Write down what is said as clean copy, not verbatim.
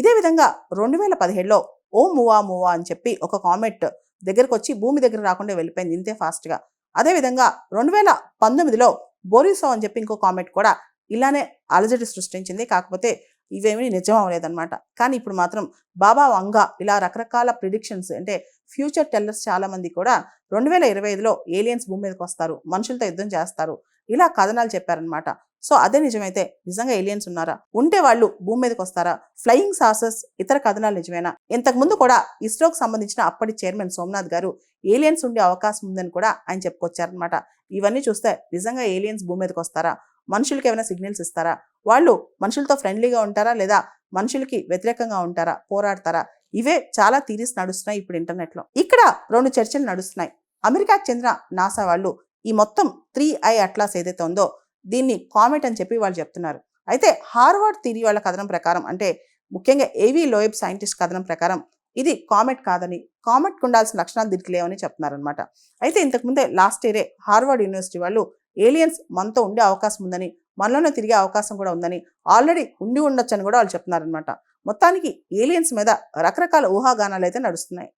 ఇదే విధంగా 2017లో ఓ మూవా మూవా అని చెప్పి ఒక కామెట్ దగ్గరకు వచ్చి భూమి దగ్గర రాకుండా వెళ్ళిపోయింది ఇంతే ఫాస్ట్గా. అదేవిధంగా 2019లో బోరిసో అని చెప్పి ఇంకో కామెట్ కూడా ఇలానే అలజడి సృష్టించింది. కాకపోతే ఇవేమీ నిజం అవ్వలేదన్నమాట. కానీ ఇప్పుడు మాత్రం బాబా వంగా ఇలా రకరకాల ప్రిడిక్షన్స్ అంటే ఫ్యూచర్ టెల్లర్స్ చాలా మంది కూడా 2025లో ఏలియన్స్ భూమి మీదకి వస్తారు, మనుషులతో యుద్ధం చేస్తారు, ఇలా కథనాలు చెప్పారనమాట. సో అదే నిజమైతే నిజంగా ఏలియన్స్ ఉన్నారా, ఉంటే వాళ్ళు భూమి మీదకి వస్తారా, ఫ్లయింగ్ సాసర్స్ ఇతర కథనాలు నిజమేనా? ఇంతకుముందు కూడా ఇస్రోకి సంబంధించిన అప్పటి చైర్మన్ సోమనాథ్ గారు ఏలియన్స్ ఉండే అవకాశం ఉందని కూడా ఆయన చెప్పుకొచ్చారనమాట. ఇవన్నీ చూస్తే నిజంగా ఏలియన్స్ భూమి మీదకి వస్తారా, మనుషులకి ఏమైనా సిగ్నల్స్ ఇస్తారా, వాళ్ళు మనుషులతో ఫ్రెండ్లీగా ఉంటారా లేదా మనుషులకి వ్యతిరేకంగా ఉంటారా, పోరాడతారా, ఇవే చాలా థీరీస్ నడుస్తున్నాయి ఇప్పుడు ఇంటర్నెట్లో. ఇక్కడ 2 చర్చలు నడుస్తున్నాయి. అమెరికాకి చెందిన నాసా వాళ్ళు ఈ మొత్తం 3I అట్లాస్ ఏదైతే ఉందో దీన్ని కామెట్ అని చెప్పి వాళ్ళు చెప్తున్నారు. అయితే హార్వర్డ్ థియరీ వాళ్ళ కథనం ప్రకారం, అంటే ముఖ్యంగా ఏవి లోయబ్ సైంటిస్ట్ కథనం ప్రకారం ఇది కామెట్ కాదని, కామెట్కి ఉండాల్సిన లక్షణాలు దీనికి లేవని చెప్తున్నారనమాట. అయితే ఇంతకుముందే లాస్ట్ ఇయరే హార్వర్డ్ యూనివర్సిటీ వాళ్ళు ఏలియన్స్ మనతో ఉండే అవకాశం ఉందని, మనలోనే తిరిగే అవకాశం కూడా ఉందని, ఆల్రెడీ ఉండి ఉండొచ్చని కూడా వాళ్ళు చెప్తున్నారనమాట. మొత్తానికి ఏలియన్స్ మీద రకరకాల ఊహాగానాలు అయితే నడుస్తున్నాయి.